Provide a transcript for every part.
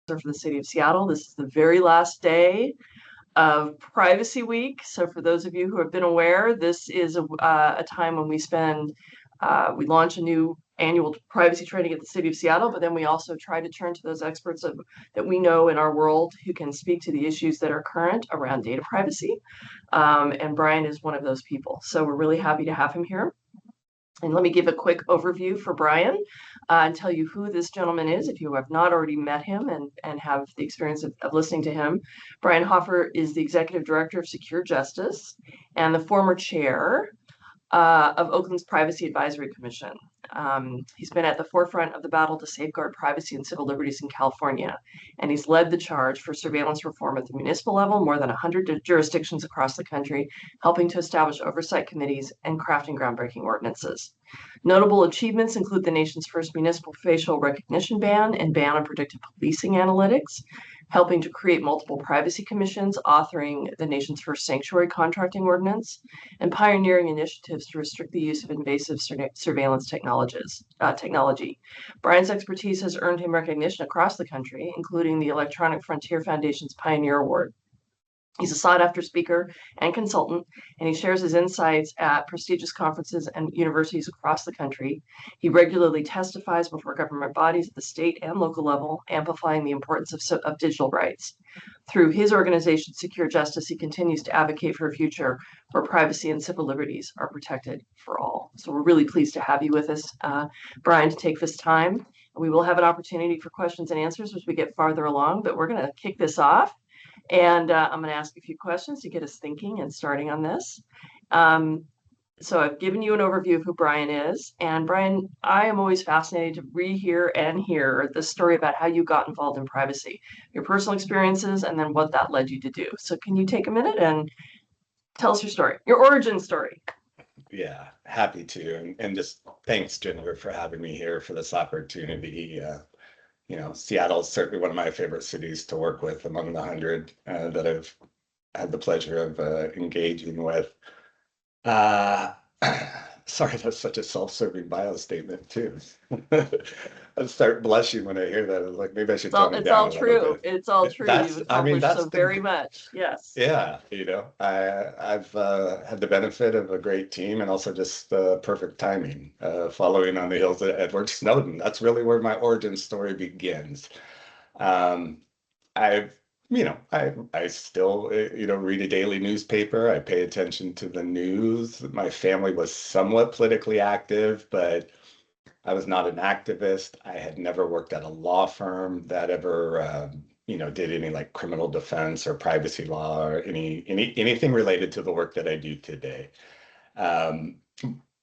for the city of Seattle. This is the very last day of Privacy Week. So for those of you who have been aware, this is a time when we launch a new annual privacy training at the city of Seattle, but then we also try to turn to those experts that we know in our world who can speak to the issues that are current around data privacy. And Brian is one of those people. So we're really happy to have him here. And let me give a quick overview for Brian and tell you who this gentleman is if you have not already met him and have the experience of listening to him. Brian Hofer is the Executive Director of Secure Justice and the former chair of Oakland's Privacy Advisory Commission. He's been at the forefront of the battle to safeguard privacy and civil liberties in California, and he's led the charge for surveillance reform at the municipal level, more than 100 jurisdictions across the country, helping to establish oversight committees and crafting groundbreaking ordinances. Notable achievements include the nation's first municipal facial recognition ban and ban on predictive policing analytics, helping to create multiple privacy commissions, authoring the nation's first sanctuary contracting ordinance, and pioneering initiatives to restrict the use of invasive surveillance technology. Brian's expertise has earned him recognition across the country, including the Electronic Frontier Foundation's Pioneer Award. He's a sought-after speaker and consultant, and he shares his insights at prestigious conferences and universities across the country. He regularly testifies before government bodies at the state and local level, amplifying the importance of digital rights. Through his organization, Secure Justice, he continues to advocate for a future where privacy and civil liberties are protected for all. So we're really pleased to have you with us, Brian, to take this time. We will have an opportunity for questions and answers as we get farther along, but we're going to kick this off. And I'm going to ask a few questions to get us thinking and starting on this. So I've given you an overview of who Brian is. And Brian, I am always fascinated to rehear and hear the story about how you got involved in privacy, your personal experiences, and then what that led you to do. So can you take a minute and tell us your story, your origin story? Yeah, happy to. And just thanks, Jennifer, for having me here for this opportunity. Seattle is certainly one of my favorite cities to work with among the 100 that I've had the pleasure of engaging with. Sorry, that's such a self-serving bio statement too. I start blushing when I hear that. I was like, maybe I should tone it down a little bit. It's all true. You've accomplished so very much. Yes. Yeah, I've had the benefit of a great team and also just perfect timing, following on the heels of Edward Snowden. That's really where my origin story begins. I've I still, read a daily newspaper. I pay attention to the news. My family was somewhat politically active, but I was not an activist. I had never worked at a law firm that ever, did any like criminal defense or privacy law or anything related to the work that I do today.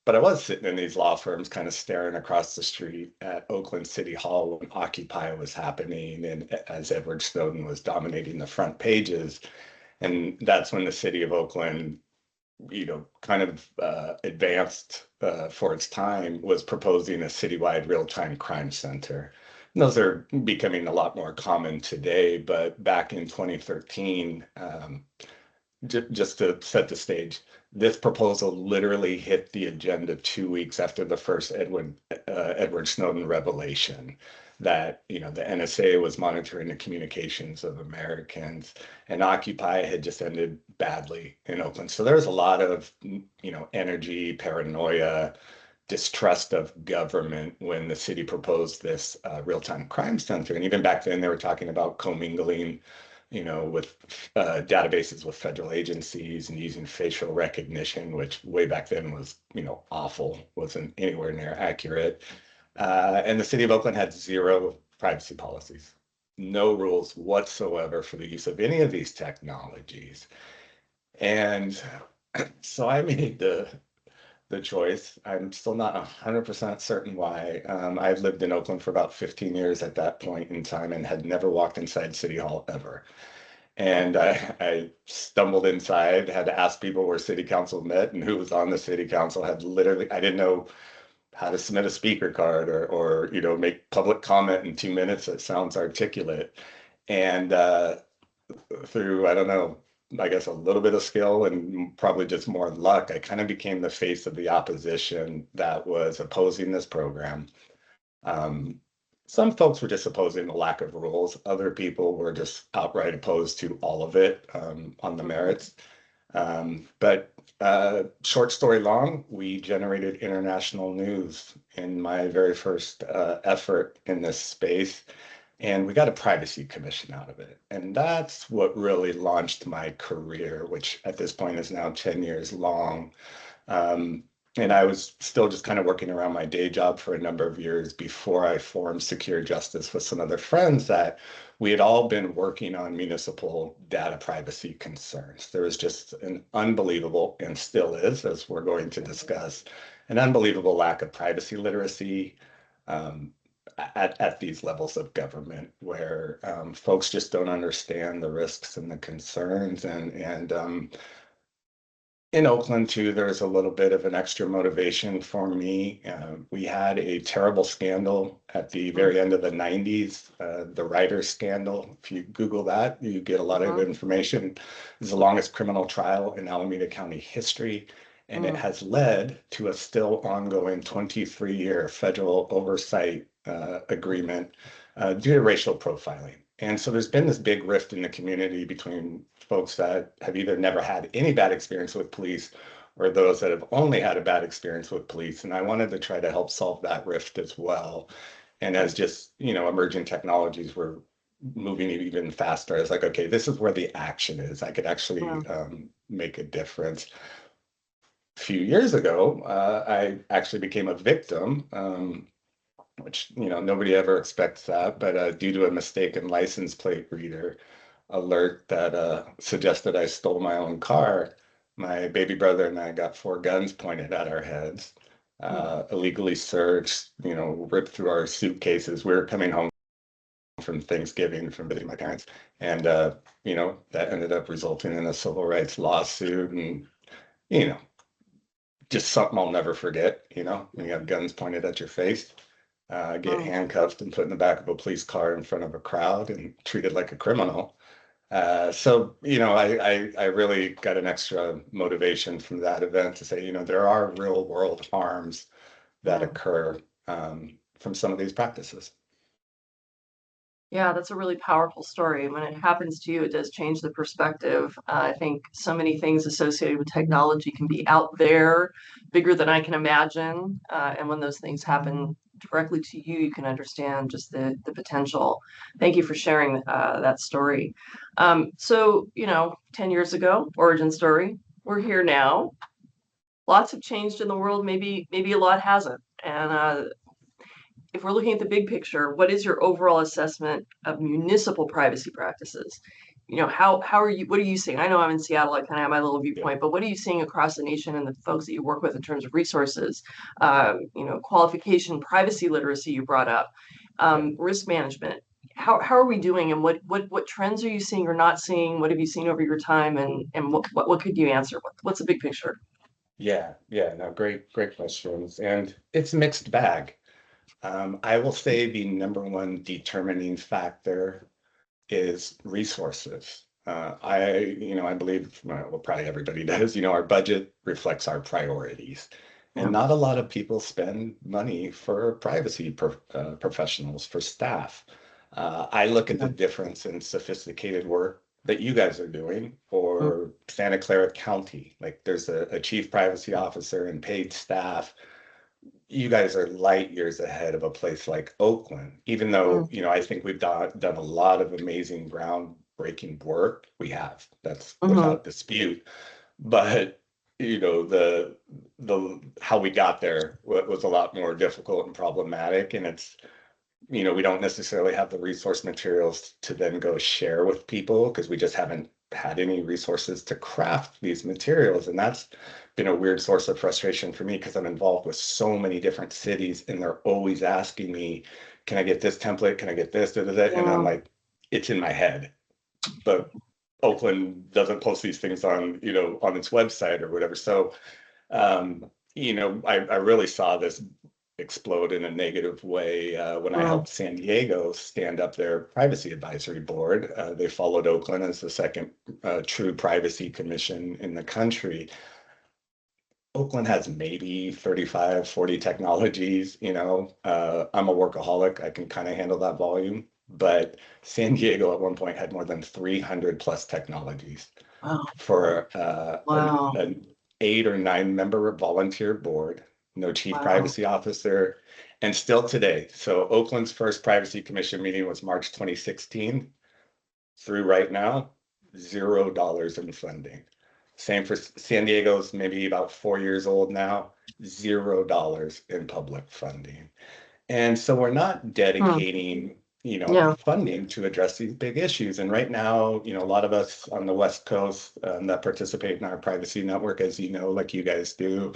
But I was sitting in these law firms kind of staring across the street at Oakland City Hall when Occupy was happening and as Edward Snowden was dominating the front pages. And that's when the city of Oakland, kind of advanced for its time, was proposing a citywide real-time crime center. And those are becoming a lot more common today, but back in 2013, just to set the stage, this proposal literally hit the agenda 2 weeks after the first Edward Snowden revelation that, the NSA was monitoring the communications of Americans, and Occupy had just ended badly in Oakland. So there was a lot of, energy, paranoia, distrust of government when the city proposed this real-time crime center. And even back then, they were talking about commingling with databases with federal agencies and using facial recognition, which way back then was, awful, wasn't anywhere near accurate. And the city of Oakland had zero privacy policies, no rules whatsoever for the use of any of these technologies. And so I made the choice. I'm still not 100% certain why. I've lived in Oakland for about 15 years at that point in time and had never walked inside City Hall ever. And I stumbled inside, had to ask people where city council met and who was on the city council. I didn't know how to submit a speaker card or make public comment in 2 minutes that sounds articulate. And through, I don't know, I guess a little bit of skill and probably just more luck, I kind of became the face of the opposition that was opposing this program. some folks were just opposing the lack of rules. Other people were just outright opposed to all of it on the Mhm. merits. But short story long, we generated international news in my very first effort in this space. And we got a privacy commission out of it. And that's what really launched my career, which at this point is now 10 years long. Um, and I was still just kind of working around my day job for a number of years before I formed Secure Justice with some other friends that we had all been working on municipal data privacy concerns. There was just an unbelievable, and still is, as we're going to discuss, an unbelievable lack of privacy literacy um, at these levels of government where folks just don't understand the risks and the concerns and in Oakland too, there's a little bit of an extra motivation for me. We had a terrible scandal at the Mm. very end of the 90s, the writer scandal. If you Google that, you get a lot of Mhm. information. It's the longest criminal trial in Alameda County history, and it Mm. has led to a still ongoing 23-year federal oversight agreement due to racial profiling. And so there's been this big rift in the community between folks that have either never had any bad experience with police or those that have only had a bad experience with police. And I wanted to try to help solve that rift as well. And as just, emerging technologies were moving even faster, I was like, okay, this is where the action is. I could Yeah. actually make a difference. A few years ago, I actually became a victim. Which nobody ever expects that, but due to a mistaken license plate reader alert that suggested I stole my own car, my baby brother and I got four guns pointed at our heads, Mm. illegally searched, ripped through our suitcases. We were coming home from Thanksgiving from visiting my parents, and that ended up resulting in a civil rights lawsuit, and you know, just something I'll never forget. When you have guns pointed at your face get Mm. handcuffed and put in the back of a police car in front of a crowd and treated like a criminal. So I really got an extra motivation from that event to say, there are real world harms that Mm. occur from some of these practices. Yeah, that's a really powerful story. When it happens to you, it does change the perspective. I think so many things associated with technology can be out there, bigger than I can imagine. And when those things happen directly to you, you can understand just the potential. Thank you for sharing that story. So, 10 years ago, origin story, we're here now. Lots have changed in the world. Maybe a lot hasn't. And if we're looking at the big picture, what is your overall assessment of municipal privacy practices? How are you, what are you seeing? I know I'm in Seattle, I kind of have my little Yeah. viewpoint, but what are you seeing across the nation and the folks that you work with in terms of resources, qualification, privacy literacy you brought up, Yeah. risk management? How are we doing, and what trends are you seeing or not seeing? What have you seen over your time, and what could you answer? What's the big picture? Yeah. Yeah. No, great questions. And it's a mixed bag. I will say the number one determining factor is resources. I believe, well, probably everybody does, our budget reflects our priorities. And Yeah. not a lot of people spend money for privacy professionals, for staff. I look at the difference in sophisticated work that you guys are doing Mm. for Santa Clara County. Like there's a chief privacy officer and paid staff. You guys are light years ahead of a place like Oakland, even though, Mm. I think we've done a lot of amazing groundbreaking work. We have, that's Mhm. without dispute. But, the how we got there was a lot more difficult and problematic. And we don't necessarily have the resource materials to then go share with people because we just haven't had any resources to craft these materials. And that's been a weird source of frustration for me because I'm involved with so many different cities and they're always asking me, can I get this template? Can I get this? Da, da, da? And I'm Yeah. like, it's in my head. But Oakland doesn't post these things on its website or whatever. So I really saw this explode in a negative way when I Mm. helped San Diego stand up their privacy advisory board. They followed Oakland as the second true privacy commission in the country. Oakland has maybe 35, 40 technologies, I'm a workaholic. I can kind of handle that volume. But San Diego at one point had more than 300 plus technologies Wow. for Wow. an 8 or 9 member volunteer board, no chief Wow. privacy officer, and still today. So Oakland's first privacy commission meeting was March 2016. Through right now, $0 in funding. Same for San Diego's, maybe about 4 years old now, $0 in public funding. And so we're not Hmm. dedicating, Yeah. funding to address these big issues. And right now, a lot of us on the West Coast that participate in our privacy network, as you know, like you guys do,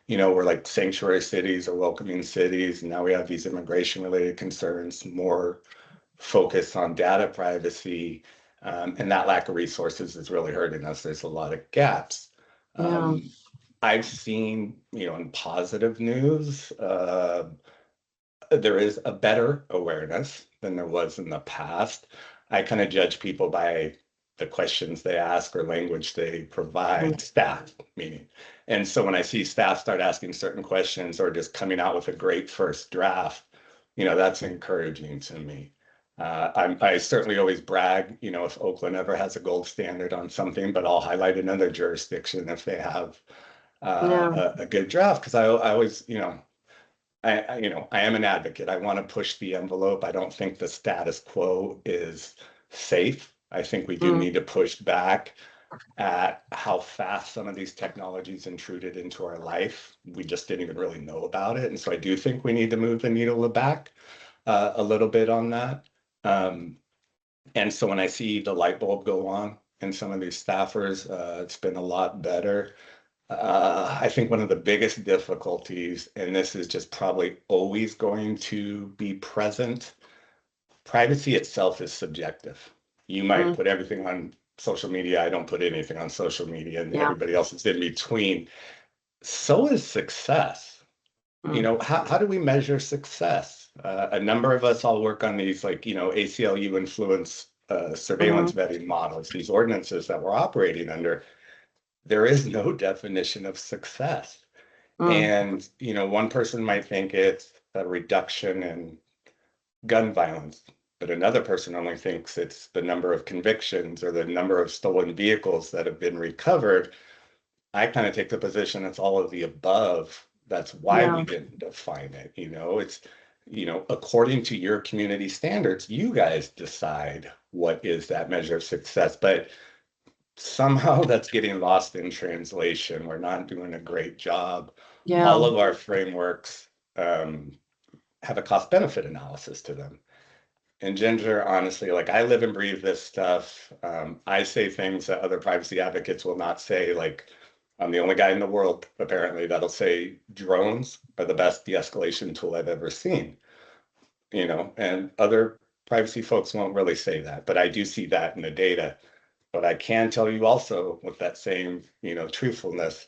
we're like sanctuary cities or welcoming cities. And now we have these immigration related concerns, more focus on data privacy. And that lack of resources is really hurting us. There's a lot of gaps. Yeah. Um, I've seen, in positive news, there is a better awareness than there was in the past. I kind of judge people by the questions they ask or language they Mm. provide, staff meaning. And so when I see staff start asking certain questions or just coming out with a great first draft, that's encouraging to me. I certainly always brag, if Oakland ever has a gold standard on something, but I'll highlight another jurisdiction if they have Yeah. a good draft because I always, I am an advocate. I want to push the envelope. I don't think the status quo is safe. I think we do Mm. need to push back at how fast some of these technologies intruded into our life. We just didn't even really know about it. And so I do think we need to move the needle back a little bit on that. Um, and so when I see the light bulb go on in some of these staffers, it's been a lot better. I think one of the biggest difficulties, and this is just probably always going to be present, privacy itself is subjective. You might Mm. put everything on social media. I don't put anything on social media, and Yeah. everybody else is in between. So is success. Mm. How do we measure success? A number of us all work on these, like, ACLU influence surveillance Mm. vetting models, these ordinances that we're operating under. There is no definition of success. Mm. And, one person might think it's a reduction in gun violence, but another person only thinks it's the number of convictions or the number of stolen vehicles that have been recovered. I kind of take the position it's all of the above. That's why we Yeah. didn't define it. It's, according to your community standards, you guys decide what is that measure of success. But somehow that's getting lost in translation. We're not doing a great job. Yeah. All of our frameworks um, have a cost benefit analysis to them. And Ginger, honestly, like I live and breathe this stuff. I say things that other privacy advocates will not say. Like, I'm the only guy in the world, apparently, that'll say drones are the best de escalation tool I've ever seen, and other privacy folks won't really say that. But I do see that in the data. But I can tell you also with that same, truthfulness,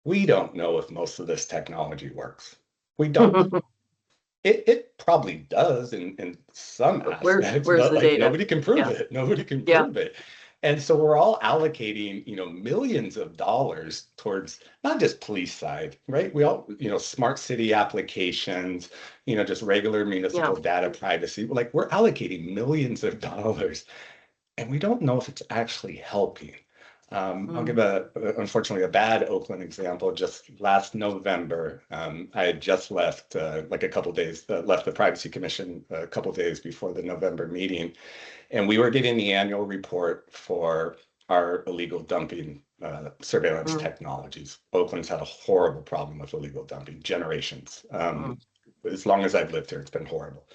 we don't know if most of this technology works. We don't. It probably does in some aspects, Where's but the like data? nobody can prove Yeah. it. Nobody can Yeah. prove it. And so we're all allocating, millions of dollars towards not just police side, right? We all, smart city applications, just regular Yeah. municipal data privacy. Like we're allocating millions of dollars and we don't know if it's actually helping. I'll Mm. give unfortunately, a bad Oakland example. Just last November, I had just left, like a couple days, left the Privacy Commission a couple days before the November meeting, and we were getting the annual report for our illegal dumping surveillance Mm. technologies. Oakland's had a horrible problem with illegal dumping, generations. Mm. As long as I've lived here, it's been horrible.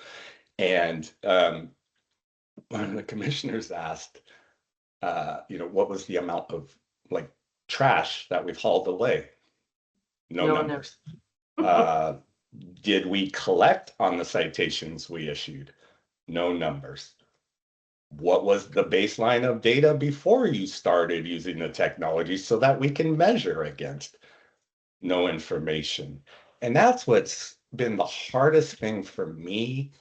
And one of the commissioners asked, what was the amount of like trash that we've hauled away? No No one knows. numbers. Uh, did we collect on the citations we issued? No numbers. What was the baseline of data before you started using the technology so that we can measure against? No information. And that's what's been the hardest thing for me.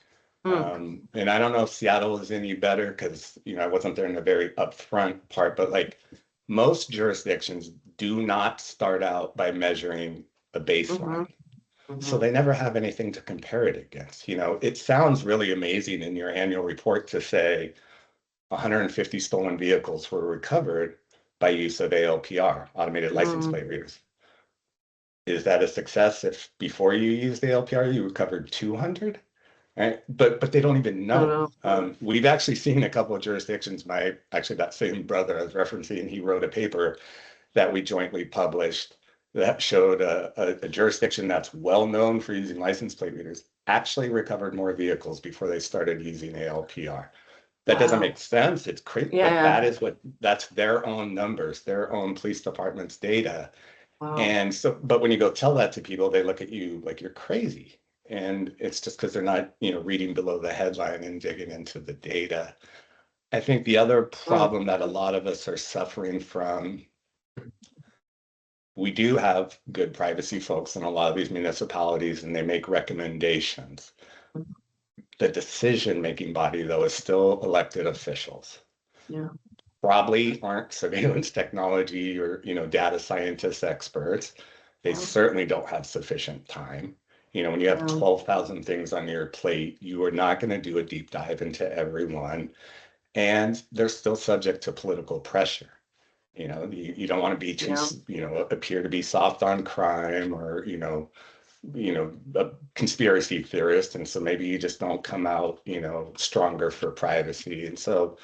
Mm. And I don't know if Seattle is any better because, I wasn't there in the very upfront part, but like most jurisdictions do not start out by measuring a Mm-hmm. baseline. So Mm-hmm. they never have anything to compare it against. It sounds really amazing in your annual report to say 150 stolen vehicles were recovered by use of ALPR, automated license Mm, plate readers. Is that a success if before you used the ALPR you recovered 200? Right? But they don't even I don't know. know. We've actually seen a couple of jurisdictions. That same brother I was referencing, he wrote a paper that we jointly published that showed a jurisdiction that's well known for using license plate readers actually recovered more vehicles before they started using ALPR. That doesn't Wow. make sense. It's crazy, Yeah, but yeah. that's their own numbers, their own police department's data. Wow. And so, but when you go tell that to people, they look at you like you're crazy. And it's just because they're not, reading below the headline and digging into the data. I think the other Mm, problem that a lot of us are suffering from, we do have good privacy folks in a lot of these municipalities and they make recommendations. The decision-making body, though, is still elected officials. yeah. Probably aren't surveillance technology or data scientists experts. They Yeah. certainly don't have sufficient time. When you have Yeah. 12,000 things on your plate, you are not going to do a deep dive into every one, and they're still subject to political pressure. You don't want to be too, Yeah. appear to be soft on crime or a conspiracy theorist, and so maybe you just don't come out stronger for privacy. And so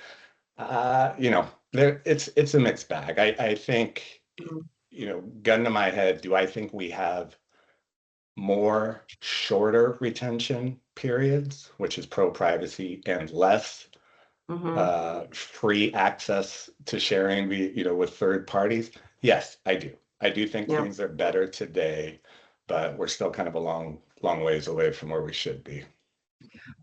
it's a mixed bag. I think, Mm, gun to my head, do I think we have more shorter retention periods, which is pro-privacy, and less mm-hmm. free access to sharing, with third parties? Yes, I do. I do think Yeah. things are better today, but we're still kind of a long, long ways away from where we should be.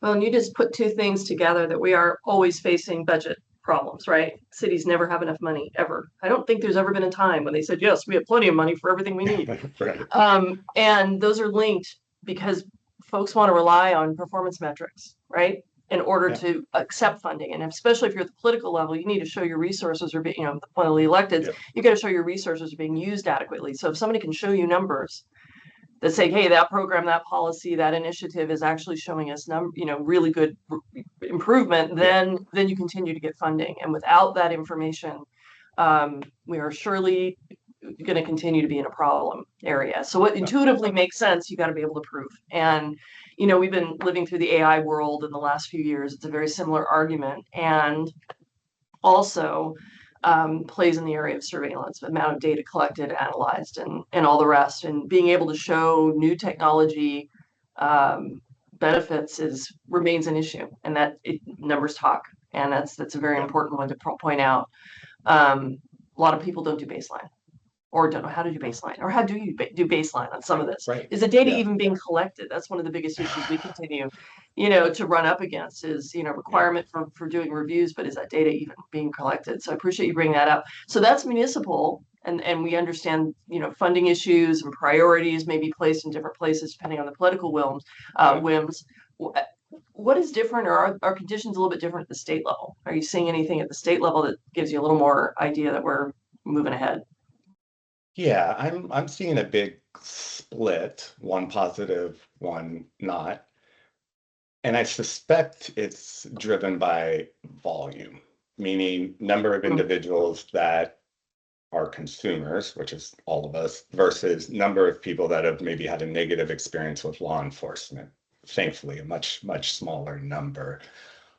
Well, and you just put two things together that we are always facing budget problems, right? Cities never have enough money, ever. I don't think there's ever been a time when they said, yes, we have plenty of money for everything we need. Right. And those are linked because folks want to rely on performance metrics, right? In order Yeah. to accept funding. And especially if you're at the political level, you need to show your resources are being, one of the electeds, Yeah. you got to show your resources are being used adequately. So if somebody can show you numbers that say, hey, that program, that policy, that initiative is actually showing us really good improvement, Yeah. then you continue to get funding. And without that information, we are surely going to continue to be in a problem area. So what intuitively makes sense, you got to be able to prove. And we've been living through the AI world in the last few years. It's a very similar argument. And also plays in the area of surveillance, the amount of data collected, analyzed, and all the rest. And being able to show new technology benefits remains an issue, and numbers talk, and that's a very Yeah. important one to point out. A lot of people don't do baseline or don't know how to do baseline, or how do you do baseline on some of this? Right. Is the data Yeah. even being collected? That's one of the biggest issues we continue, to run up against is, Yeah. requirement for doing reviews, but is that data even being collected? So I appreciate you bringing that up. So that's municipal, and we understand, funding issues and priorities may be placed in different places depending on the political Yeah. whims. What is different, or are conditions a little bit different at the state level? Are you seeing anything at the state level that gives you a little more idea that we're moving ahead? Yeah, I'm seeing a big split, one positive, one not. And I suspect it's driven by volume, meaning number of Mm, individuals that are consumers, which is all of us, versus number of people that have maybe had a negative experience with law enforcement. Thankfully, a much, much smaller number.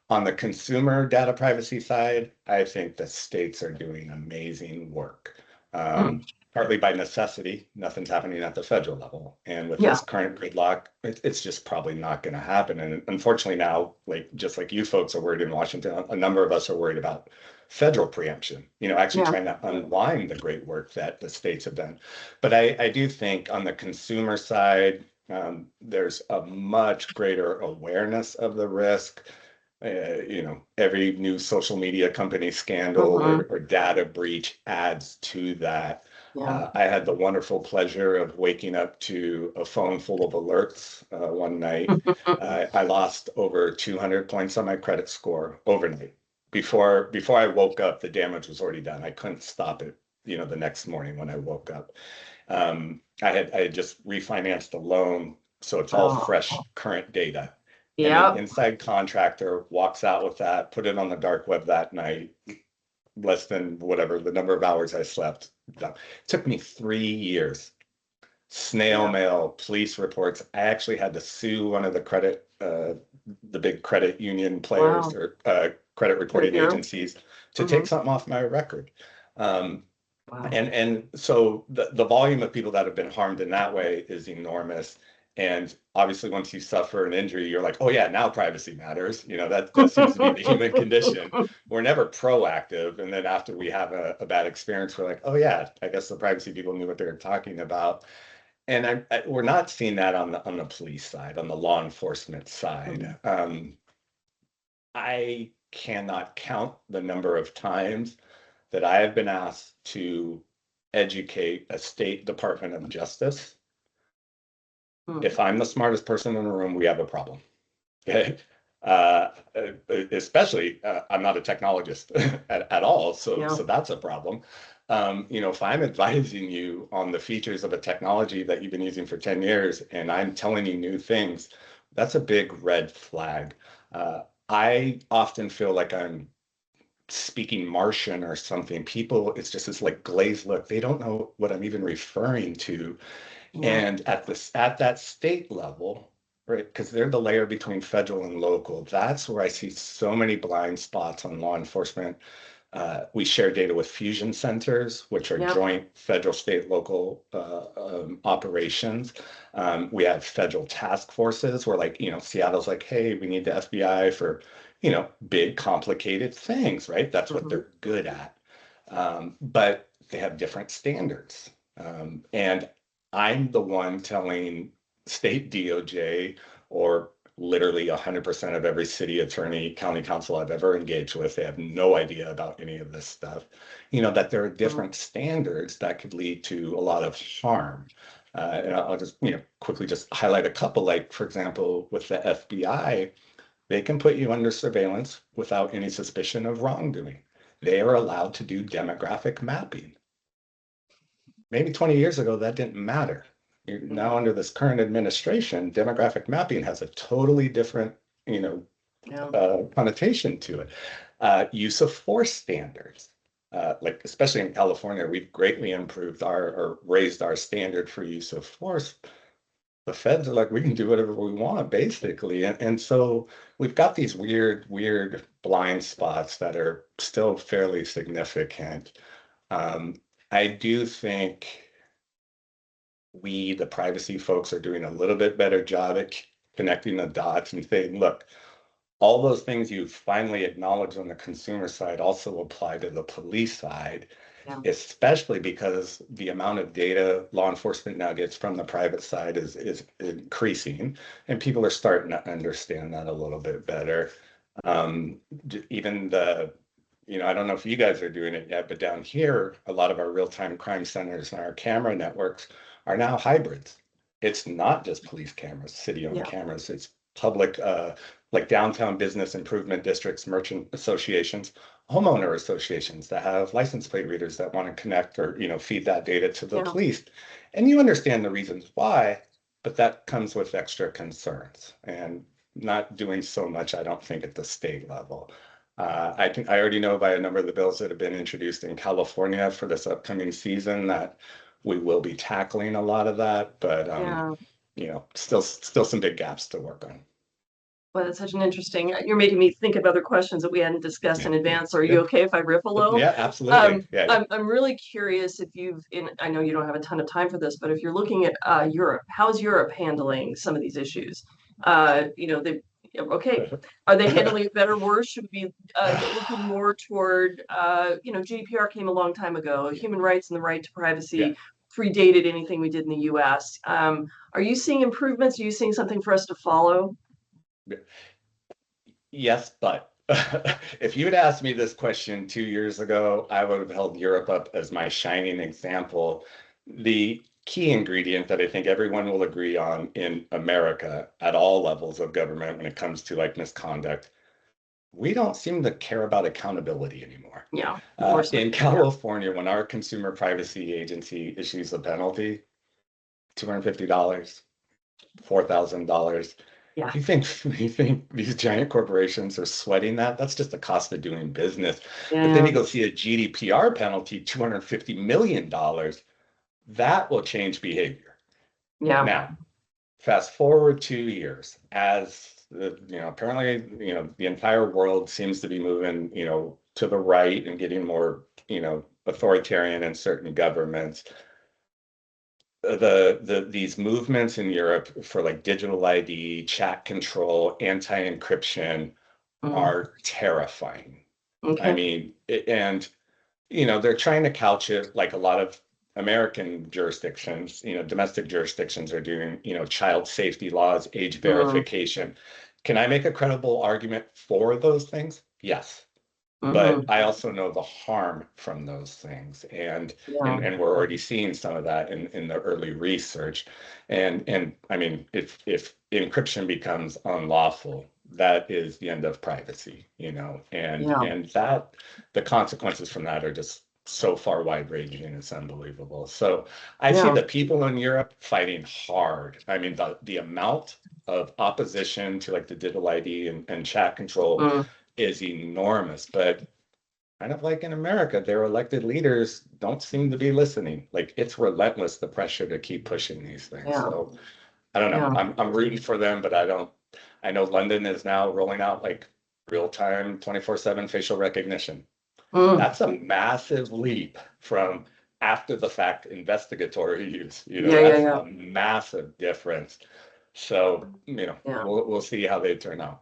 On the consumer data privacy side, I think the states are doing amazing work. mm. Partly by necessity, nothing's happening at the federal level. And with Yeah, this current gridlock, it's just probably not going to happen. And unfortunately now, just like you folks are worried in Washington, a number of us are worried about federal preemption, actually yeah. trying to unwind the great work that the states have done. But I do think on the consumer side, there's a much greater awareness of the risk. Every new social media company scandal Hmm. or data breach adds to that. Yeah. I had the wonderful pleasure of waking up to a phone full of alerts one night. I lost over 200 points on my credit score overnight. Before I woke up, the damage was already done. I couldn't stop it the next morning when I woke up. I had just refinanced a loan, so it's all Oh, fresh current data. And an yeah. inside contractor walks out with that, put it on the dark web that night, less than whatever the number of hours I slept. It took me 3 years. Snail Yeah. mail, police reports. I actually had to sue one of the big credit union players Wow. or credit Credit reporting bureau. agencies to Hmm. take something off my record. Um, Wow. and so the volume of people that have been harmed in that way is enormous. And obviously, once you suffer an injury, you're like, oh yeah, now privacy matters. That seems to be the human condition. We're never proactive, and then after we have a bad experience, we're like, oh yeah, I guess the privacy people knew what they were talking about. And we're not seeing that on the police side, on the law enforcement side. Mhm. I cannot count the number of times that I have been asked to educate a state Department of Justice. If Mhm. I'm the smartest person in the room, we have a problem. Okay. Uh, Especially, I'm not a technologist at all, Yeah. so that's a problem. If I'm advising you on the features of a technology that you've been using for 10 years and I'm telling you new things, that's a big red flag. I often feel like I'm speaking Martian or something. People, it's just this like glazed look. They don't know what I'm even referring to. Yeah. And at that state level, right, because they're the layer between federal and local, that's where I see so many blind spots on law enforcement. We share data with fusion centers, which are Yep. joint federal, state, local operations. We have federal task forces where, like, Seattle's like, hey, we need the FBI for, big, complicated things, right? That's what Hmm. they're good at. But they have different standards. And I'm the one telling state DOJ or literally 100% of every city attorney, county council I've ever engaged with, they have no idea about any of this stuff, that there are Hmm. different standards that could lead to a lot of harm. And I'll just, quickly just highlight a couple, like, for example, with the FBI, they can put you under surveillance without any suspicion of wrongdoing. They are allowed to do demographic mapping. Maybe 20 years ago, that didn't matter. Yeah. Now, under this current administration, demographic mapping has a totally different, Yeah. connotation to it. Use of force standards, like especially in California, we've greatly improved or raised our standard for use of force. The feds are like, we can do whatever we want, basically. And so we've got these weird blind spots that are still fairly significant. Um, I do think we, the privacy folks, are doing a little bit better job at connecting the dots and saying, look, all those things you finally acknowledge on the consumer side also apply to the police side, Yeah. especially because the amount of data law enforcement now gets from the private side is increasing, and people are starting to understand that a little bit better. Um, Even I don't know if you guys are doing it yet, but down here, a lot of our real-time crime centers and our camera networks are now hybrids. It's not just police cameras, city-owned Yeah. cameras. It's public, like downtown business improvement districts, merchant associations, homeowner associations that have license plate readers that want to connect or, feed that data to the Yeah. police. And you understand the reasons why, but that comes with extra concerns and not doing so much, I don't think, at the state level. I already know by a number of the bills that have been introduced in California for this upcoming season that we will be tackling a lot of that, but Yeah. still some big gaps to work on. Well, that's such an interesting. You're making me think of other questions that we hadn't discussed Yeah, in advance. Are yeah, you okay if I riff a little? yeah, absolutely. Yeah, I'm really curious if you've in. I know you don't have a ton of time for this, but if you're looking at Europe, how is Europe handling some of these issues? They okay. Are they handling it better, worse? Should we be looking more toward? GDPR came a long time ago. yeah, Human rights and the right to yeah. privacy predated anything we did in the U.S. Are you seeing improvements? Are you seeing something for us to follow? Yes, but if you had asked me this question 2 years ago, I would have held Europe up as my shining example. The key ingredient that I think everyone will agree on in America at all levels of government when it comes to like misconduct we don't seem to care about accountability anymore. Yeah. More so. In California, when our consumer privacy agency issues a penalty, $250, $4,000. Yeah. You think these giant corporations are sweating that? That's just the cost of doing business. But then Yeah. you go see a GDPR penalty, $250 million. That will change behavior. Yeah. Now, fast forward 2 years, as apparently, the entire world seems to be moving, to the right and getting more, authoritarian in certain governments. These movements in Europe for like digital ID, chat control, anti-encryption Mm. are terrifying. I Okay. mean, and they're trying to couch it like a lot of American jurisdictions, domestic jurisdictions are doing, child safety laws, age Mm. verification. Can I make a credible argument for those things? Yes. But Hmm. I also know the harm from those things, and Yeah. we're already seeing some of that in the early research. And I mean, if encryption becomes unlawful, that is the end of privacy, and Yeah. that the consequences from that are just so far wide-ranging, it's unbelievable. So I see Yeah. the people in Europe fighting hard. I mean, the amount of opposition to like the digital ID and chat control Mm. is enormous, but kind of like in America, their elected leaders don't seem to be listening. Like it's relentless, the pressure to keep pushing these things. Yeah. So I don't know. Yeah. I'm rooting for them, but I don't. I know London is now rolling out like real time 24/7 facial recognition. Mm. That's a massive leap from after the fact investigatory use. Yeah. Yeah. That's Yeah. a massive difference. So, Yeah. we'll see how they turn out.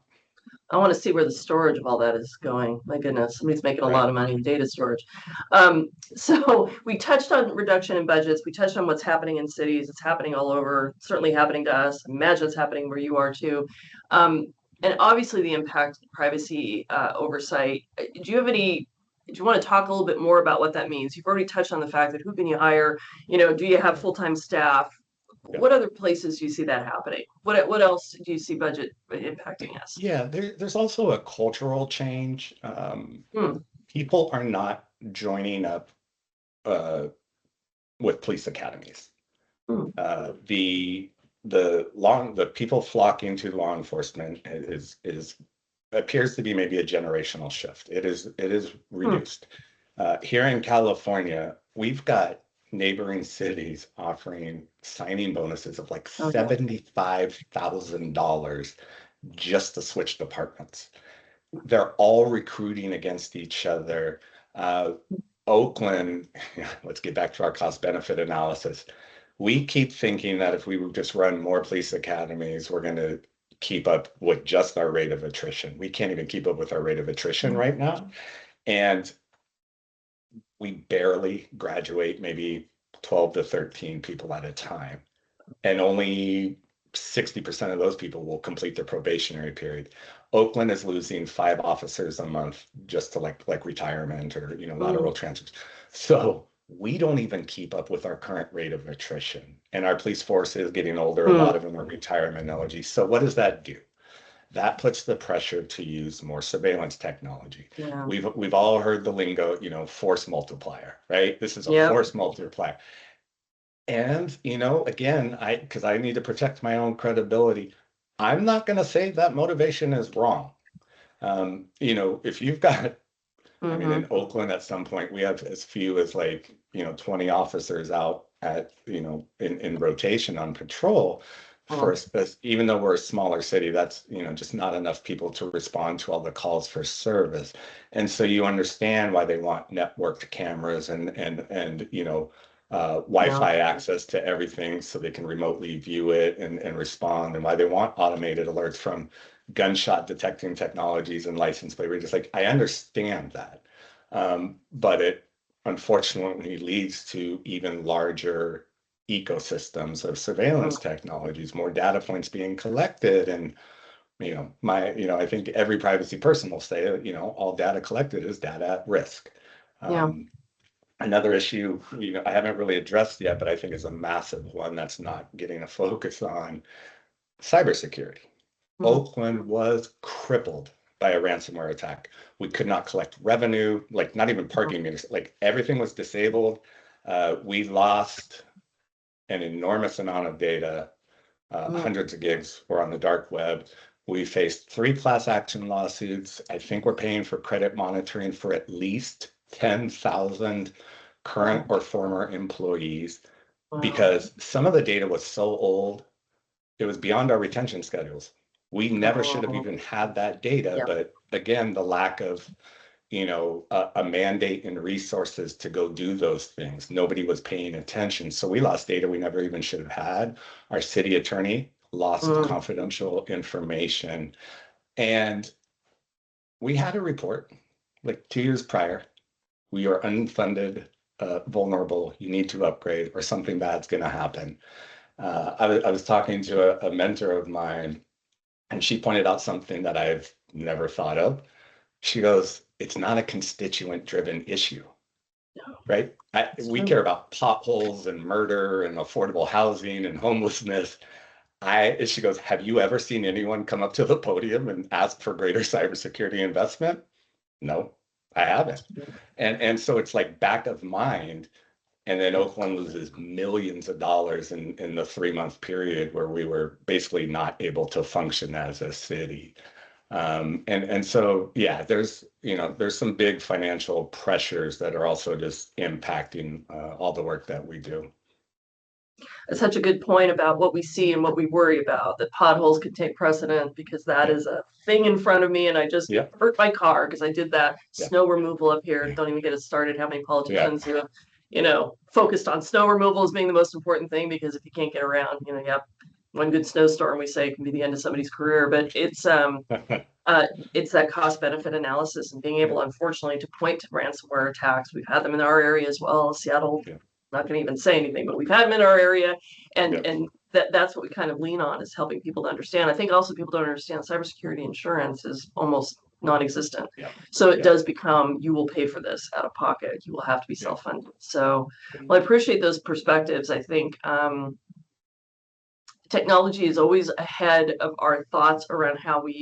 I want to see where the storage of all that is going. My goodness, somebody's making a lot Right. of money in data storage. Um, so we touched on reduction in budgets. We touched on what's happening in cities. It's happening all over, certainly happening to us. Imagine it's happening where you are too. And obviously the impact of privacy oversight. Do you have any, do you want to talk a little bit more about what that means? You've already touched on the fact that who can you hire? Do you have full-time staff? Yeah. What other places do you see that happening? What else do you see budget impacting us? Yeah, there's also a cultural change. Hmm. People are not joining up uh, with police academies. Hmm. The people flocking to law enforcement is appears to be maybe a generational shift. It is Hmm. reduced. Here in California, we've got neighboring cities offering signing bonuses of like Oh yeah. $75,000 just to switch departments. They're all recruiting against each other. Uh, Oakland, let's get back to our cost benefit analysis. We keep thinking that if we would just run more police academies, we're going to keep up with just our rate of attrition. We can't even keep up with our rate of attrition right now. And we barely graduate maybe 12 to 13 people at a time, and only 60% of those people will complete their probationary period. Oakland is losing 5 officers a month just to like retirement or Mm. lateral transfers. So we don't even keep up with our current rate of attrition. And our police force is getting older. A Mm. lot of them are retirement eligible. So what does that do? That puts the pressure to use more surveillance technology. Yeah. We've all heard the lingo, force multiplier, right? This is a Yep. force multiplier. And, again, because I need to protect my own credibility, I'm not going to say that motivation is wrong. If you've got, I mean, in Mm-hmm. Oakland at some point, we have as few as like, 20 officers out at, in rotation on patrol for, Mm. even though we're a smaller city, that's, just not enough people to respond to all the calls for service. And so you understand why they want networked cameras and Yeah. Wi-Fi access to everything so they can remotely view it and respond, and why they want automated alerts from gunshot detecting technologies and license plate readers. Like, I understand that. But it unfortunately leads to even larger ecosystems of Mm. surveillance technologies, more data points being collected. And, I think every privacy person will say, all data collected is data at risk. Yeah. Um, Another issue, I haven't really addressed yet, but I think is a massive one that's not getting a focus on cybersecurity. Mm. Oakland was crippled by a ransomware attack. We could not collect revenue, like not even parking meters, like everything was disabled. We lost an enormous amount of data. Mm. Hundreds of gigs were on the dark web. We faced 3 class action lawsuits. I think we're paying for credit monitoring for at least 10,000 current Wow. or former employees Wow. because some of the data was so old, it was beyond our retention schedules. We never should have Oh, even had that data, yeah. but again, the lack of a mandate and resources to go do those things. Nobody was paying attention. So we lost data we never even should have had. Our city attorney lost Mm. confidential information. And we had a report like 2 years prior. We are unfunded, vulnerable. You need to upgrade or something bad's going to happen. I was talking to a mentor of mine, and she pointed out something that I've never thought of. She goes, it's not a constituent driven issue, No, right? it's We true. care about potholes and murder and affordable housing and homelessness. She goes, have you ever seen anyone come up to the podium and ask for greater cybersecurity investment? No, I haven't. And so it's like back of mind. And then Oakland loses millions of dollars in the 3 month period where we were basically not able to function as a city. And so, yeah, there's some big financial pressures that are also just impacting all the work that we do. It's such a good point about what we see and what we worry about, that potholes could take precedent because that Yeah, is a thing in front of me and I just yeah, hurt my car because I did that yeah, snow removal up here. yeah, Don't even get us started how many yeah, politicians who have, focused on snow removal as being the most important thing because if you can't get around, you have one good snowstorm, we say, can be the end of somebody's career. But uh, it's that cost benefit analysis and being yeah, able, unfortunately, to point to ransomware attacks. We've had them in our area as well. Seattle, yeah, not going to even say anything, but we've had them in our area, yeah, and that's what we kind of lean on, is helping people to understand. I think also people don't understand cybersecurity insurance is almost non-existent. yeah, So it yeah, does become, you will pay for this out of pocket. You will have to be yeah, self-funded. So, yeah, well, I appreciate those perspectives. I think technology is always ahead of our thoughts around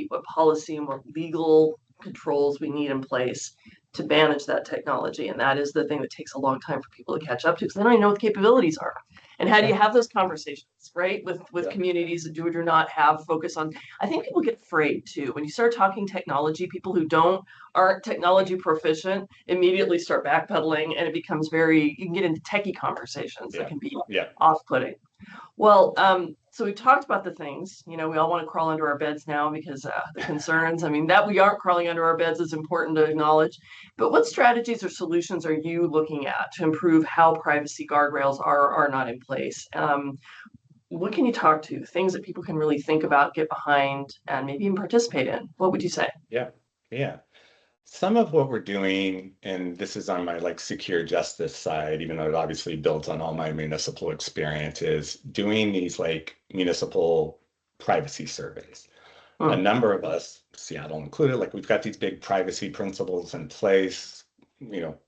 what policy and what legal controls we need in place to manage that technology. And that is the thing that takes a long time for people to catch up to, because they don't even know what the capabilities are. And how do you have those conversations, right? With yeah, communities that do or do not have focus on. I think people get afraid too. When you start talking technology, people who aren't technology proficient immediately start backpedaling, and it becomes you can get into techie conversations that yeah, can be yeah, off-putting. Well, so we talked about the things, we all want to crawl under our beds now because the concerns, I mean, that we aren't crawling under our beds is important to acknowledge. But what strategies or solutions are you looking at to improve how privacy guardrails are not in place? What can you talk to? Things that people can really think about, get behind, and maybe even participate in. What would you say? yeah, yeah. Some of what we're doing, and this is on my like secure justice side, even though it obviously builds on all my municipal experience, is doing these like municipal privacy surveys. A Mm, number of us, Seattle included, like we've got these big privacy principles in place,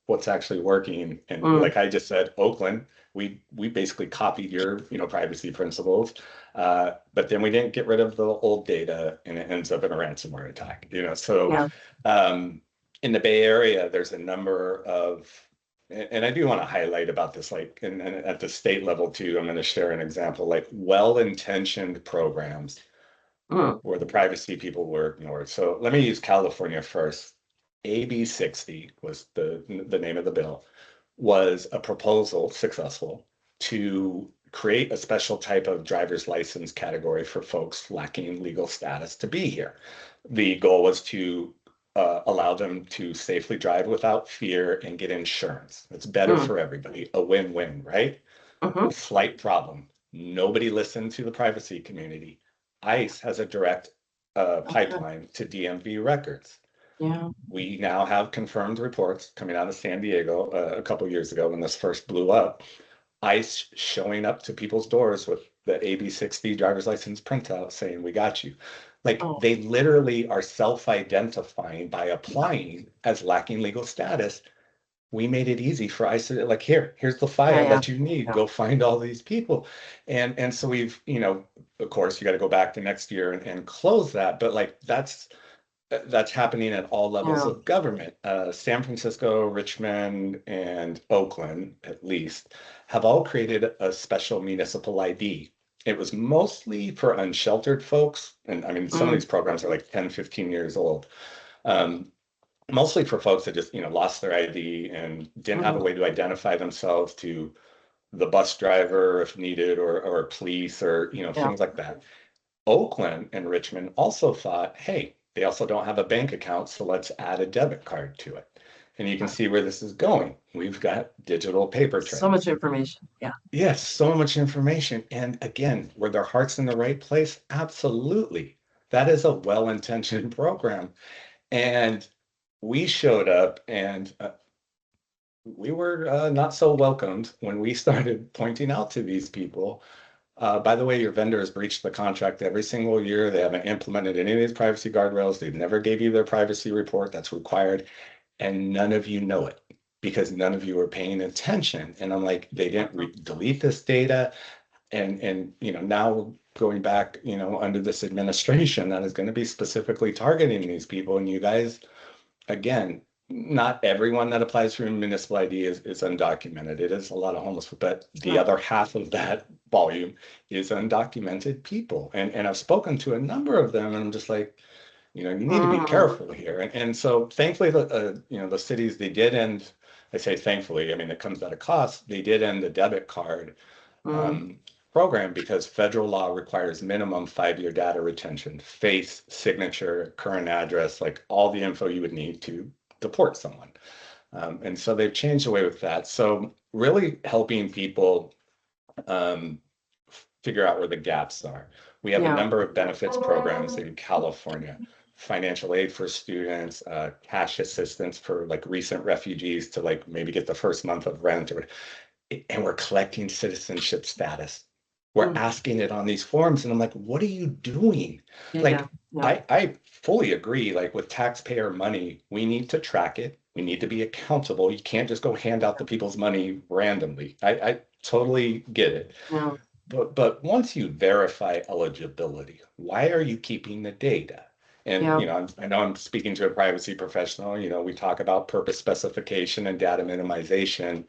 what's actually working. And mm, like I just said, Oakland, we basically copied your, privacy principles. But then we didn't get rid of the old data and it ends up in a ransomware attack, So yeah. um, in the Bay Area, there's a number of, and I do want to highlight about this, like, and at the state level too, I'm going to share an example, like well-intentioned programs Mm, where the privacy people were ignored. So let me use California first. AB 60 was the name of the bill, was a proposal, successful, to create a special type of driver's license category for folks lacking legal status to be here. The goal was to allow them to safely drive without fear and get insurance. It's better mm, for everybody, a win-win, right? mhm. Slight problem. Nobody listened to the privacy community. ICE has a direct Okay. pipeline to DMV records. Yeah. We now have confirmed reports coming out of San Diego a couple years ago when this first blew up. ICE showing up to people's doors with the AB60 driver's license printout saying, we got you. Like Oh, they literally are self-identifying by applying as lacking legal status. We made it easy for ICE to like, here's the yeah, file yeah. that you need. Yeah. Go find all these people. And so we've, of course, you got to go back to next year and close that. But like that's happening at all levels Yeah. of government. San Francisco, Richmond, and Oakland, at least, have all created a special municipal ID. It was mostly for unsheltered folks. And I mean, some of Mm, these programs are like 10, 15 years old. Um, Mostly for folks that just, lost their ID and didn't have a mm, way to identify themselves to the bus driver if needed, or police, or, yeah. things like that. Oakland and Richmond also thought, hey, they also don't have a bank account, so let's add a debit card to it. And you can Right. see where this is going. We've got digital paper So trails. much information. Yeah. Yes, so much information. And again, were their hearts in the right place? Absolutely. That is a well-intentioned program. And we showed up, and we were not so welcomed when we started pointing out to these people, by the way, your vendor has breached the contract every single year. They haven't implemented any of these privacy guardrails. They've never gave you their privacy report that's required, and none of you know it because none of you are paying attention. And I'm like, they didn't Mhm. delete this data, and now going back, under this administration that is going to be specifically targeting these people, and you guys, again, not everyone that applies for a municipal ID is undocumented. It is a lot of homeless, but the Right. other half of that volume is undocumented people. And I've spoken to a number of them, and I'm just like, you need to be Mm, careful here. And so thankfully, the cities, they did end, I say thankfully, I mean, it comes at a cost. They did end the debit card mm, um, program because federal law requires minimum 5-year data retention, face, signature, current address, like all the info you would need to deport someone. And so they've changed away with that. So really helping people um, figure out where the gaps are. We have a yeah. number of benefits programs in California, financial aid for students, cash assistance for like recent refugees to like maybe get the first month of rent, or and we're collecting citizenship status. We're Mm, asking it on these forms, and I'm like, what are you doing? yeah. Yeah. Like, Yeah. I fully agree. Like with taxpayer money, we need to track it. We need to be accountable. You can't just go hand out the people's money randomly. I totally get it. Yeah. But once you verify eligibility, why are you keeping the data? And Yeah. I know I'm speaking to a privacy professional. We talk about purpose specification and data minimization.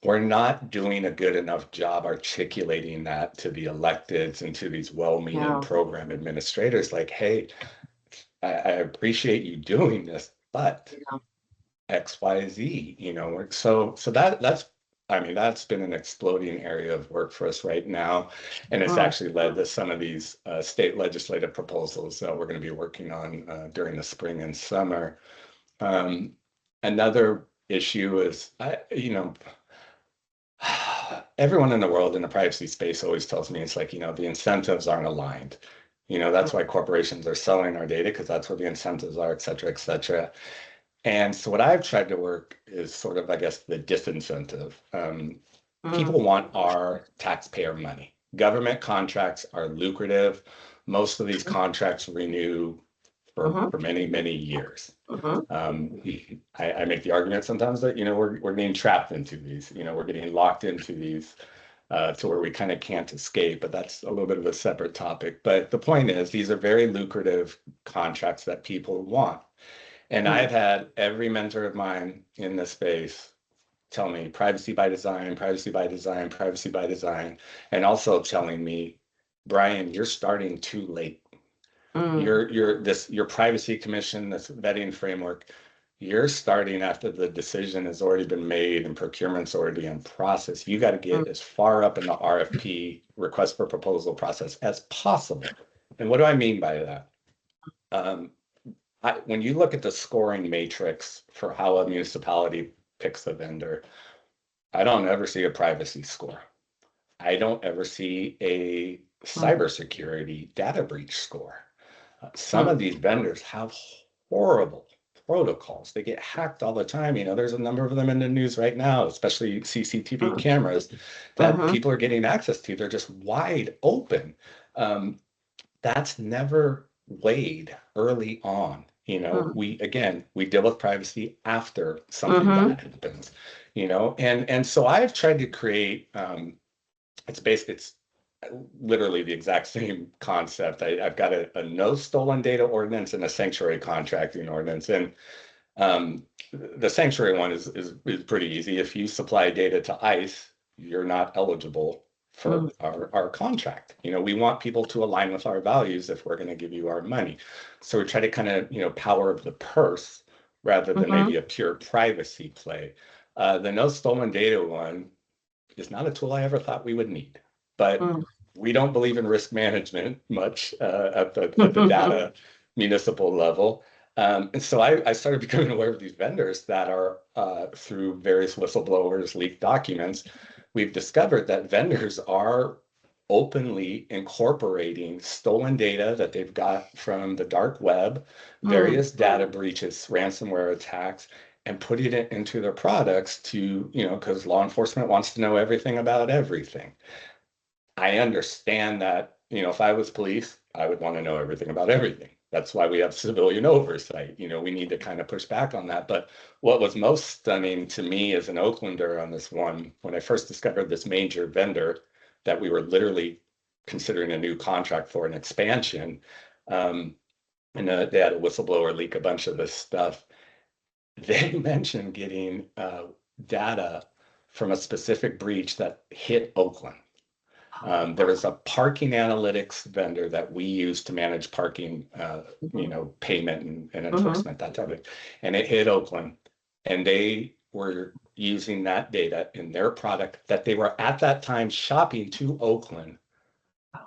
We're not doing a good enough job articulating that to the electeds and to these well-meaning Yeah. program administrators. Like, hey, I appreciate you doing this, but Yeah. X, Y, Z, so that's, I mean, that's been an exploding area of work for us right now. And it's Mm, actually led to some of these state legislative proposals that we're going to be working on during the spring and summer. Um, Another issue is, everyone in the world in the privacy space always tells me it's like, the incentives aren't aligned. That's why corporations are selling our data because that's where the incentives are, et cetera, et cetera. And so what I've tried to work is sort of, I guess, the disincentive. mm, People want our taxpayer money. Government contracts are lucrative. Most of these contracts renew mhm, for many, many years. mhm, I make the argument sometimes that, we're being trapped into these, we're getting locked into these to where we kind of can't escape, but that's a little bit of a separate topic. But the point is, these are very lucrative contracts that people want. And mm, I've had every mentor of mine in this space tell me privacy by design, privacy by design, privacy by design, and also telling me, Brian, you're starting too late. mm, Your privacy commission, this vetting framework, you're starting after the decision has already been made and procurement's already in process. You got to mm, get as far up in the RFP, request for proposal process, as possible. And what do I mean by that? Um, when you look at the scoring matrix for how a municipality picks a vendor, I don't ever see a privacy score. I don't ever see a mm, cybersecurity data breach score. Some mm, of these vendors have horrible protocols. They get hacked all the time. There's a number of them in the news right now, especially CCTV mm, cameras that mhm, people are getting access to. They're just wide open. Um, that's never weighed early on. mm, We deal with privacy after something mhm, bad happens, and so I've tried to create, it's based, it's literally the exact same concept. I've got a no stolen data ordinance and a sanctuary contracting ordinance. And the sanctuary one is pretty easy. If you supply data to ICE, you're not eligible for Mm, our contract. We want people to align with our values if we're going to give you our money. So we try to kind of, power of the purse rather than mhm, maybe a pure privacy play. The no stolen data one is not a tool I ever thought we would need, but mm. we don't believe in risk management much at the data municipal level. And so I started becoming aware of these vendors that are through various whistleblowers, leaked documents. We've discovered that vendors are openly incorporating stolen data that they've got from the dark web, Mm, various data breaches, ransomware attacks, and putting it into their products to, because law enforcement wants to know everything about everything. I understand that, if I was police, I would want to know everything about everything. That's why we have civilian oversight. We need to kind of push back on that. But what was most stunning to me as an Oaklander on this one, when I first discovered this major vendor that we were literally considering a new contract for an expansion, um, and they had a whistleblower leak a bunch of this stuff. They mentioned getting data from a specific breach that hit Oakland. There was a parking analytics vendor that we use to manage parking, mhm, payment and mhm. enforcement, that type of thing. And it hit Oakland, and they were using that data in their product that they were at that time shopping to Oakland.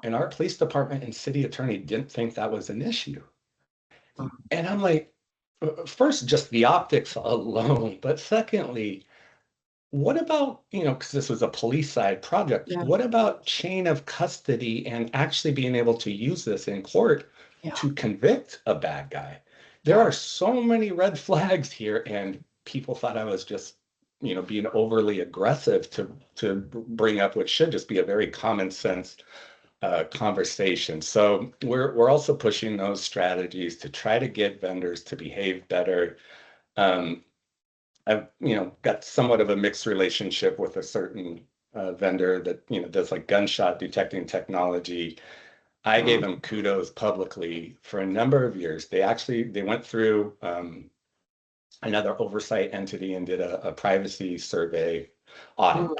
And our police department and city attorney didn't think that was an issue. And I'm like, first, just the optics alone, but secondly, what about, because this was a police side project, Yeah, what about chain of custody and actually being able to use this in court yeah, to convict a bad guy? There yeah. are so many red flags here, and people thought I was just, being overly aggressive to bring up what should just be a very common sense conversation. So we're also pushing those strategies to try to get vendors to behave better. Um, I've, got somewhat of a mixed relationship with a certain vendor that, does like gunshot detecting technology. I gave Mm, them kudos publicly for a number of years. They went through another oversight entity and did a privacy survey audit. mm.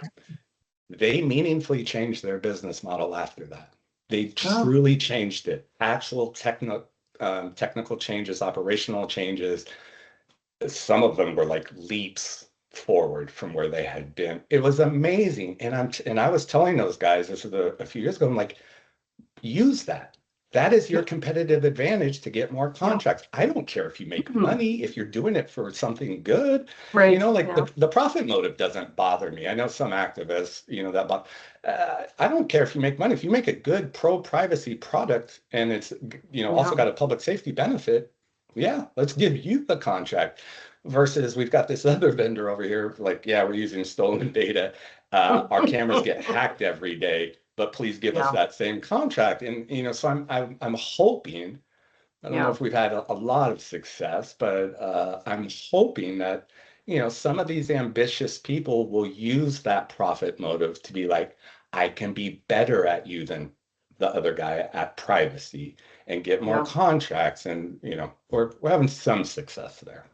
They meaningfully changed their business model after that. They Oh, truly changed it. Actual technical changes, operational changes. Some of them were like leaps forward from where they had been. It was amazing. And I was telling those guys, this was a few years ago, I'm like, use that. That is yeah, your competitive advantage to get more yeah. contracts. I don't care if you make Mm, money, if you're doing it for something good. right. Like Yeah. the profit motive doesn't bother me. I know some activists, that, but I don't care if you make money. If you make a good pro privacy product and it's, also Yeah. got a public safety benefit, yeah, let's give you the contract. Versus we've got this other vendor over here, like, yeah, we're using stolen data. Our cameras get hacked every day, but please give us Yeah. that same contract. And so I'm hoping. I don't know Yeah. if we've had a lot of success, but I'm hoping that some of these ambitious people will use that profit motive to be like, I can be better at you than the other guy at privacy and get more Yeah. contracts. And we're having some success there.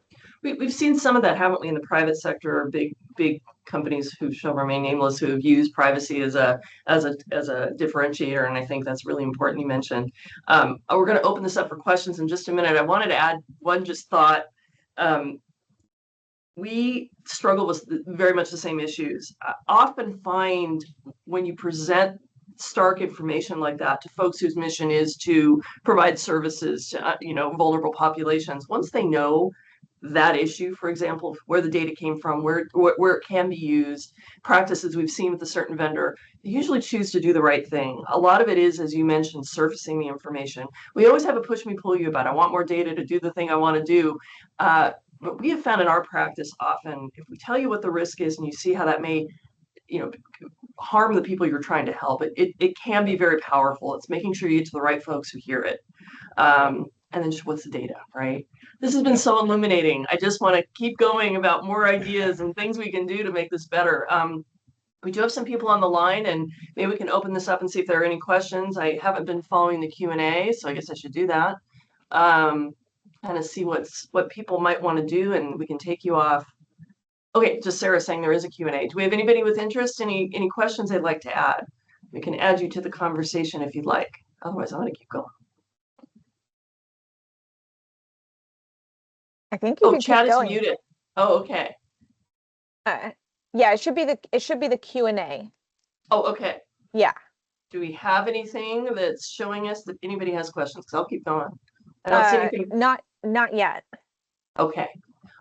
We've seen some of that, haven't we, in the private sector, big companies who shall remain nameless, who have used privacy as a differentiator, and I think that's really important you mentioned. We're going to open this up for questions in just a minute. I wanted to add one just thought. Um, we struggle with very much the same issues. I often find when you present stark information like that to folks whose mission is to provide services to vulnerable populations, once they know that issue, for example, where the data came from, where it can be used, practices we've seen with a certain vendor, they usually choose to do the right thing. A lot of it is, as you mentioned, surfacing the information. We always have a push me pull you about, I want more data to do the thing I want to do. But we have found in our practice often, if we tell you what the risk is and you see how that may, you know, harm the people you're trying to help, it can be very powerful. It's making sure you get to the right folks who hear it. Yeah, And then just what's the data, right? This has been yeah. so illuminating. I just want to keep going about more ideas and things we can do to make this better. We do have some people on the line, and maybe we can open this up and see if there are any questions. I haven't been following the Q&A, so I guess I should do that. Um, kind of see what people might want to do, and we can take you off. Okay, just Sarah saying there is a Q&A. Do we have anybody with interest? Any questions they'd like to add? We can add you to the conversation if you'd like. Otherwise, I'm going to keep going. I think you Oh, can chat keep is going. muted. Oh, okay. Yeah, it should be the Q&A. Oh, okay. Yeah. Do we have anything that's showing us that anybody has questions? Because I'll keep going. I don't see anything. Not yet. Okay.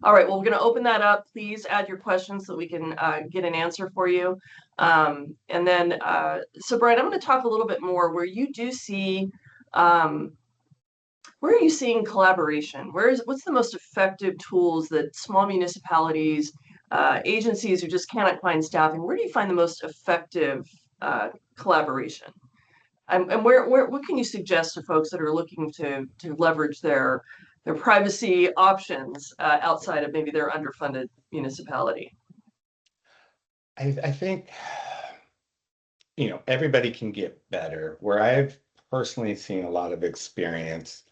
All right. Well, we're going to open that up. Please add your questions so we can get an answer for you. And then, so Brian, I'm going to talk a little bit more where you do see, where are you seeing collaboration? What's the most effective tools that small municipalities, agencies who just cannot find staffing, where do you find the most effective collaboration? And what can you suggest to folks that are looking to leverage their privacy options outside of maybe their underfunded municipality? I think, everybody can get better. Where I've personally seen a lot of experience,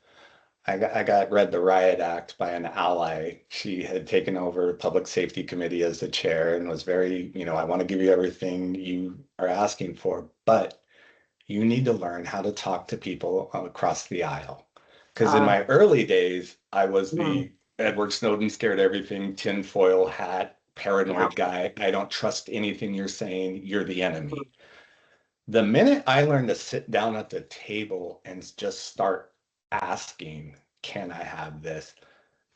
I got read the Riot Act by an ally. She had taken over Public Safety Committee as the chair and was very, I want to give you everything you are asking for, but you need to learn how to talk to people across the aisle. Because in my early days, I was the Edward Snowden scared everything, tinfoil hat, paranoid guy. I don't trust anything you're saying. You're the enemy. The minute I learned to sit down at the table and just start asking, can I have this?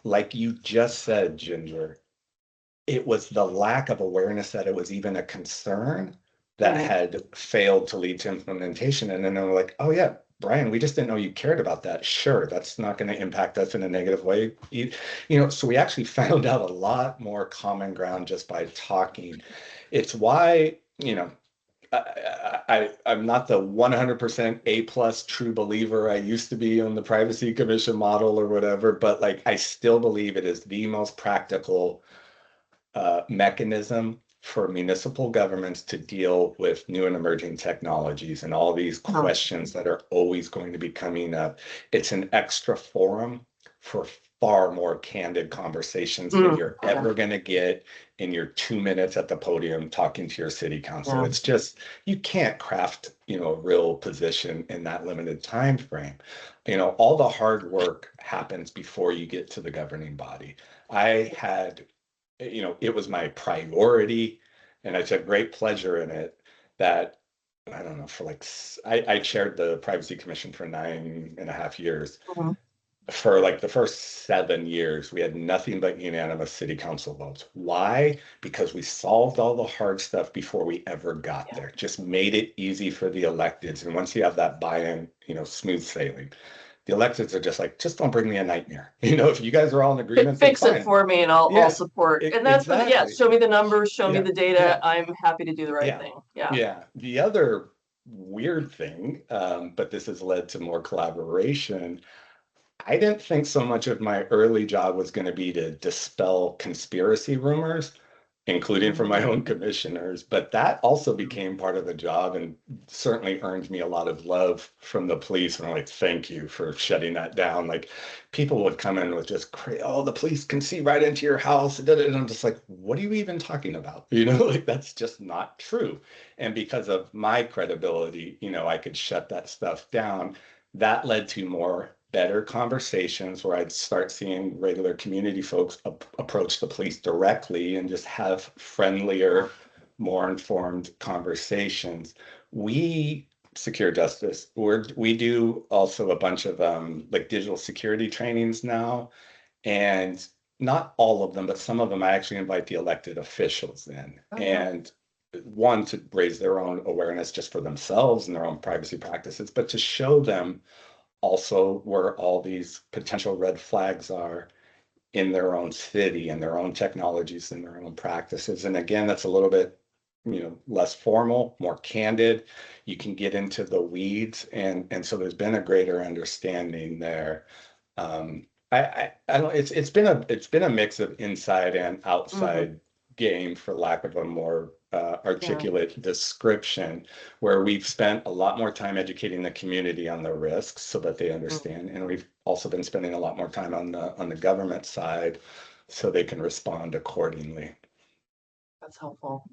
Like you just said, Ginger, it was the lack of awareness that it was even a concern that had failed to lead to implementation. And then they were like, oh yeah, Brian, we just didn't know you cared about that. Sure, that's not going to impact us in a negative way. So we actually found out a lot more common ground just by talking. It's why, I'm not the 100% A plus true believer I used to be on the Privacy Commission model or whatever, but like I still believe it is the most practical mechanism for municipal governments to deal with new and emerging technologies and all these questions that are always going to be coming up. It's an extra forum for far more candid conversations than you're ever going to get in your 2 minutes at the podium talking to your city council. It's just, you can't craft, a real position in that limited time frame. All the hard work happens before you get to the governing body. I had it was my priority and I took great pleasure in it that, I don't know, I chaired the Privacy Commission for 9.5 years. For like the first 7 years, we had nothing but unanimous city council votes. Why? Because we solved all the hard stuff before we ever got there. Just made it easy for the electeds. And once you have that buy-in, smooth sailing. The electeds are just like, just don't bring me a nightmare. If you guys are all in agreement, fix it for me and I'll support. And that's exactly. Show me the numbers, show me the data. I'm happy to do the right thing. Yeah. The other weird thing, but this has led to more collaboration. I didn't think so much of my early job was going to be to dispel conspiracy rumors, including from my own commissioners, but that also became part of the job and certainly earned me a lot of love from the police. And I'm like, thank you for shutting that down. Like people would come in with just, oh, the police can see right into your house. And I'm just like, what are you even talking about? Like that's just not true. And because of my credibility, I could shut that stuff down. That led to better conversations where I'd start seeing regular community folks approach the police directly and just have friendlier, more informed conversations. We secure justice. We do also a bunch of like digital security trainings now, and not all of them, but some of them I actually invite the elected officials in. And one, to raise their own awareness just for themselves and their own privacy practices, but to show them also where all these potential red flags are in their own city and their own technologies and their own practices. And again, that's a little bit, less formal, more candid. You can get into the weeds, and so there's been a greater understanding there. I don't. It's been a mix of inside and outside game, for lack of a more articulate description, where we've spent a lot more time educating the community on the risks so that they understand. And we've also been spending a lot more time on the government side so they can respond accordingly. That's helpful.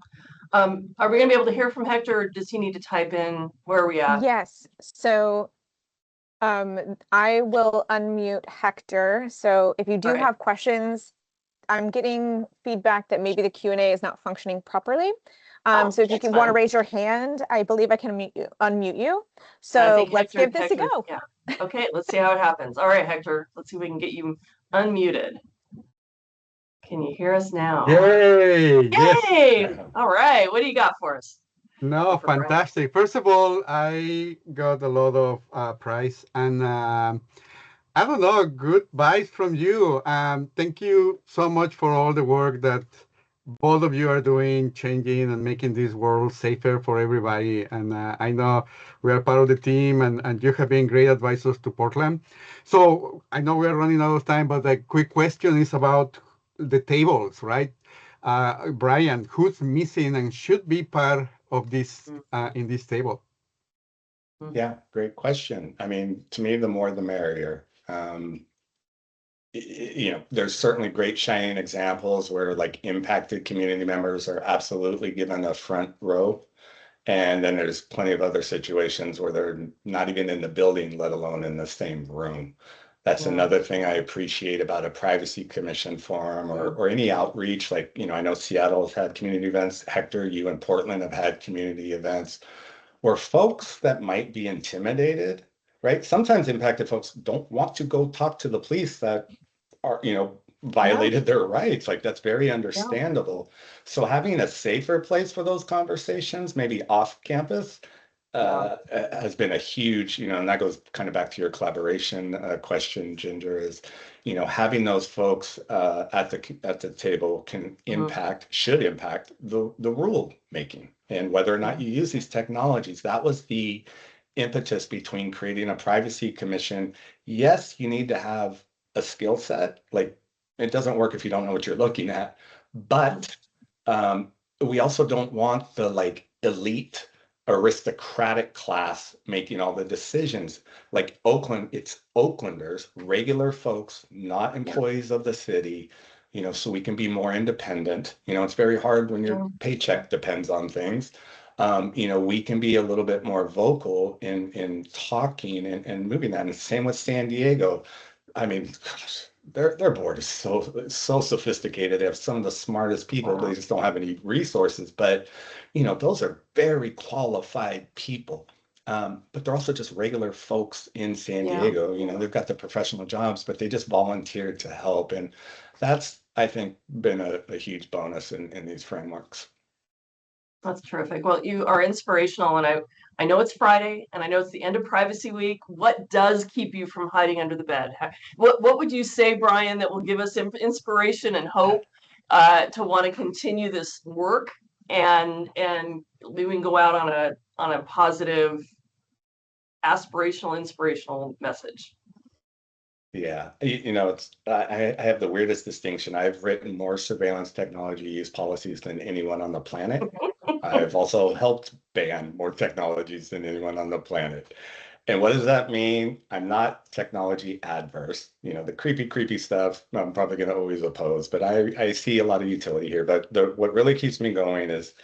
Are we gonna be able to hear from Hector, or does he need to type in? Where are we at? Yes, so I will unmute Hector. So if you do Alright. have questions, I'm getting feedback that maybe the Q&A is not functioning properly. So if you That's want to fine. raise your hand, I believe I can unmute you. I So think let's Hector- give this Hector- a go. Yeah. Okay, let's see how it happens. All right, Hector, let's see if we can get you unmuted. Can you hear us now? Yay! Yes. Yay! All right, what do you got for us? No, For Brian. fantastic. First of all, I got a lot of prize and I don't know, good advice from you. Thank you so much for all the work that both of you are doing, changing and making this world safer for everybody. And I know we are part of the team, and you have been great advisors to Portland. So I know we are running out of time, but the quick question is about the tables, right? Brian, who's missing and should be part of this in this table? Yeah, great question. I mean, to me, the more the merrier. You know, there's certainly great shining examples where like impacted community members are absolutely given a front row. And then there's plenty of other situations where they're not even in the building, let alone in the same room. That's another thing I appreciate about a privacy commission forum or any outreach. Like, you know, I know Seattle has had community events. Hector, you in Portland have had community events where folks that might be intimidated, right? Sometimes impacted folks don't want to go talk to the police that are, you know, violated their rights. Like that's very understandable. So having a safer place for those conversations, maybe off campus, has been a huge, you know, and that goes kind of back to your collaboration question, Ginger, is, you know, having those folks at the table can should impact the rule making and whether or not you use these technologies. That was the impetus between creating a privacy commission. Yes, you need to have a skill set. Like it doesn't work if you don't know what you're looking at, but we also don't want the like elite aristocratic class making all the decisions. Like Oakland, it's Oaklanders, regular folks, not employees of the city, you know, so we can be more independent. You know, it's very hard when your paycheck depends on things. You know, we can be a little bit more vocal in talking and moving that. And same with San Diego. I mean, gosh, their board is so sophisticated. They have some of the smartest people. They just don't have any resources. But you know, those are very qualified people. But they're also just regular folks in San Diego. You know, they've got the professional jobs, but they just volunteered to help. And that's, I think, been a huge bonus in these frameworks. That's terrific. Well, you are inspirational, and I know it's Friday, and I know it's the end of Privacy Week. What does keep you from hiding under the bed? What would you say, Brian, that will give us inspiration and hope to want to continue this work and we can go out on a positive, aspirational, inspirational message? Yeah, you know, it's I have the weirdest distinction. I've written more surveillance technology use policies than anyone on the planet. I've also helped ban more technologies than anyone on the planet. And what does that mean? I'm not technology adverse. You know, the creepy stuff, I'm probably going to always oppose, but I see a lot of utility here. But what really keeps me going is,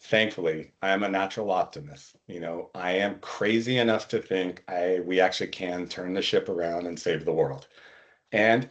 thankfully, I am a natural optimist. You know, I am crazy enough to think we actually can turn the ship around and save the world. And,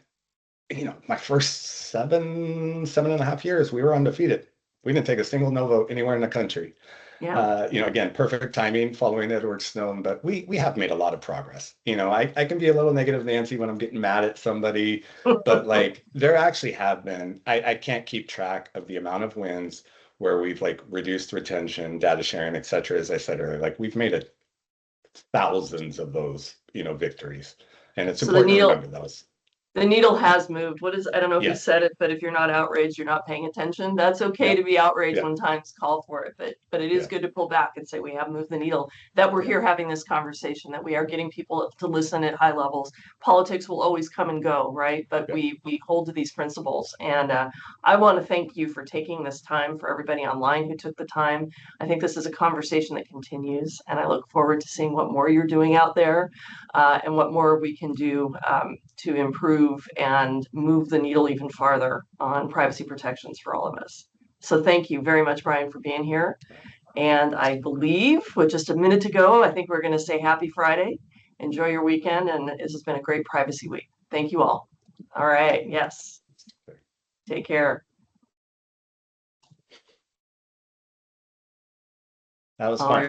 you know, my first seven and a half years, we were undefeated. We didn't take a single no vote anywhere in the country. You know, again, perfect timing following Edward Snowden, but we have made a lot of progress. You know, I can be a little negative, Nancy, when I'm getting mad at somebody, but like there actually have been, I can't keep track of the amount of wins where we've like reduced retention, data sharing, et cetera. As I said earlier, like we've made thousands of those, you know, victories. And it's important to remember those. The needle has moved. I don't know who Yeah. said it, but if you're not outraged, you're not paying attention. That's okay Yeah. to be outraged Yeah. when times call for it, but it is Yeah. good to pull back and say we have moved the needle, that we're here having this conversation, that we are getting people to listen at high levels. Politics will always come and go, right? But Yeah. we hold to these principles. And I want to thank you for taking this time, for everybody online who took the time. I think this is a conversation that continues, and I look forward to seeing what more you're doing out there, and what more we can do to improve and move the needle even farther on privacy protections for all of us. So thank you very much, Brian, for being here. And I believe with just a minute to go, I think we're going to say happy Friday. Enjoy your weekend, and this has been a great privacy week. Thank you all. All right. Yes. Take care. That was fun.